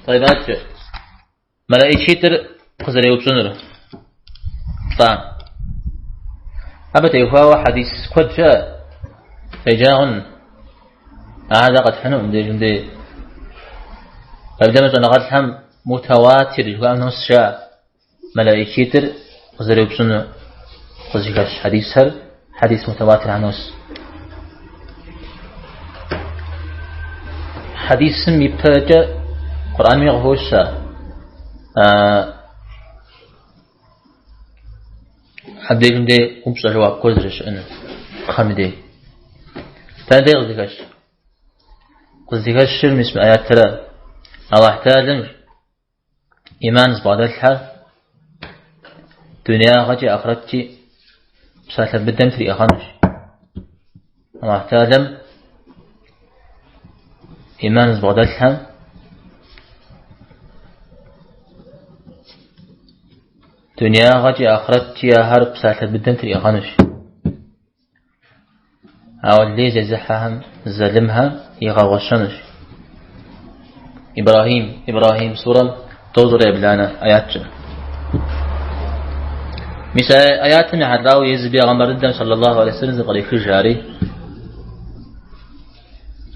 طيبات ملائكة قزر يوبسونر طعم أبت يفاوى حديث قد جاء فجاء هذا قد حنون دي جندي أبدا مثلا قد هم متواتر يقول نص شاء ملائكة قزر يوبسونر قزر حديث متواتر عن نص حديث مبتدأ قرآن ميغهوش حدي جندي قمص جواب كوزرش أنا خمدي تاني قزديكاش مثل آيات ترى الله احتاج إيمان زبادة الحال دنيا غجي آخرتي بسالة بدن في أخانش الله احتاج إيمان زبادة الحال دنيا غجي آخرتي هرب بسالة بدن في أخانش أو اللي جزحهم زلمها يغوشنش إبراهيم سورة توزر يبلانا آيات مثل آياتنا حراو يزبي غمر الدم صلى الله عليه وسلم قال في جاري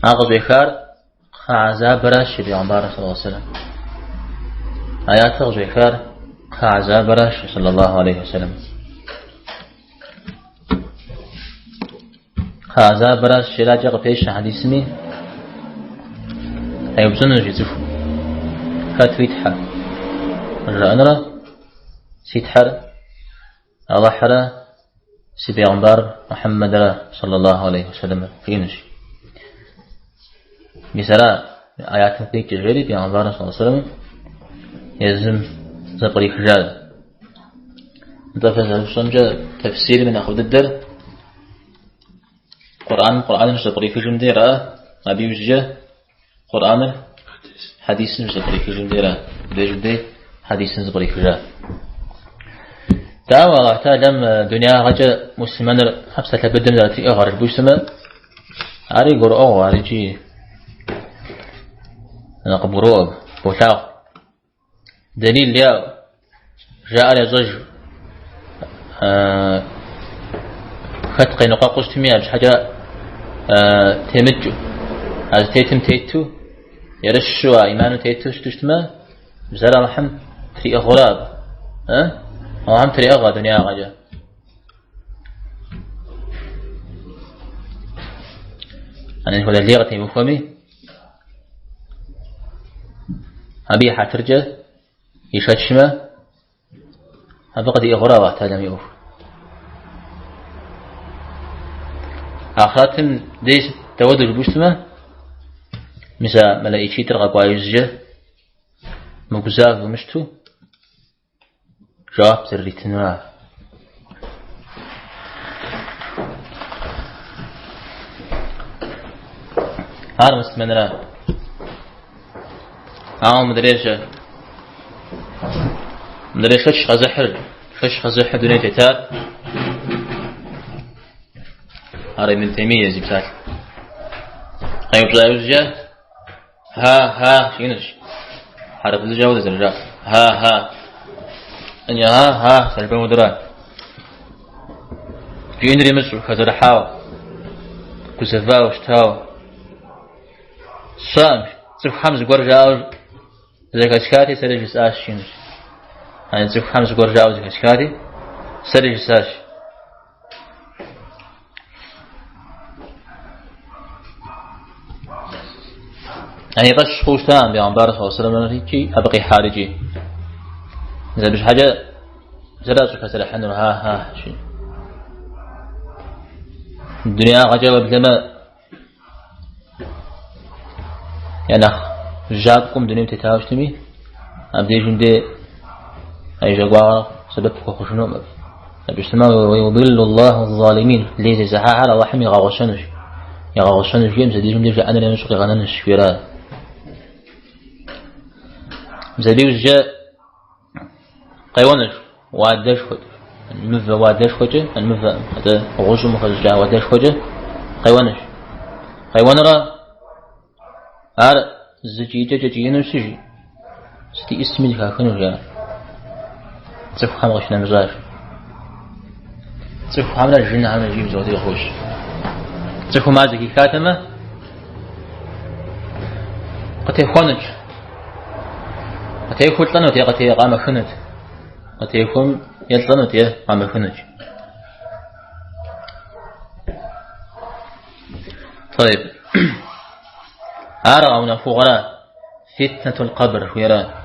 أغض يخار عذاب راش بغمر صلى الله عليه وسلم آيات أغض يخار عذاب راش صلى الله عليه وسلم هذا براس شراجة قفيش حديث مي أيوبزن جزفو كاتويتحا الرأنرا سيتحر الله حرا سبيغمبار محمد صلى الله عليه وسلم فينش مثلا آيات فيك غيري بيغمبار صلى الله عليه وسلم يزم زبري خجال متفز صنجة تفسير من أخذ الدر قرآن مش طريق جمديرة ما بيوجه قرآن حديث مش طريق جمديرة بيجدي حديث مش طريق جا دعوة الله تعالى دنيا غجا مسلمان حبسة بدم ذاتي أغارج بوسما عاري قرآن عاري جي نقبروه بوتاو دليل لياو جاء لزج فتقي نقا قشتمي أبش حاجة تمجو هذا تيتم تيتو يرشوا إيمانو تيتو شتشتما بزرع محم تري أغراب أو هم تري أغا دنيا غجا أنا نقول اللي غتي مفهمي أبي حترجع يشتشما أبقى دي أغراب أحتاج يوف آخراتن ديش تودر بوشتما مثل ملائكي ترغب وايزجه مقزاق ومشتو جواب زريتنا عارمست من را مدريشة فش خزحر دوني تتار هذا من تيمية زبسات أيوب زاوجة ها شينش حرف الجوده زرجا ها أني ها سلبا مدران في إندري مصر خزر حاو كسفا وشتاو صام صرف خمس قرجاو زي كشكاتي سرج ساش شينش يعني صرف خمس قرجاو زي كشكاتي سرج ساش يعني بس خوشتان بيعنبار صلى الله عليه وسلم نريكي أبقي حارجي إذا بش حاجة زرازو كسر حنر ها شيء الدنيا غجاوة بلما يعني جابكم دنيا تتاوش تمي أبدي جندي أي جاقوا سببك وخشنو مبي بيجتمع ويضل الله الظالمين ليس زحاها على وحم يغاوشنش يمسا دي جندي جاء أنا لنشق غنانش فيرا زبيب جاء قيوانش وعداش خد المفا وعداش خد المفا هذا غوش مخرج جاء وعداش خد قيوان را عار زجيجة جيجين وسجي ستي اسمي كاخنو جا تفو خام غشنا مزاج تفو حمنا الجنة حمنا جيب زودي خوش تفو مازكي كاتمة قتي خونج قتي خلطنو تي قتي قام خنت قتي خم يطلنو تي قام خنج. طيب أرغون فغراء فتنة القبر ويران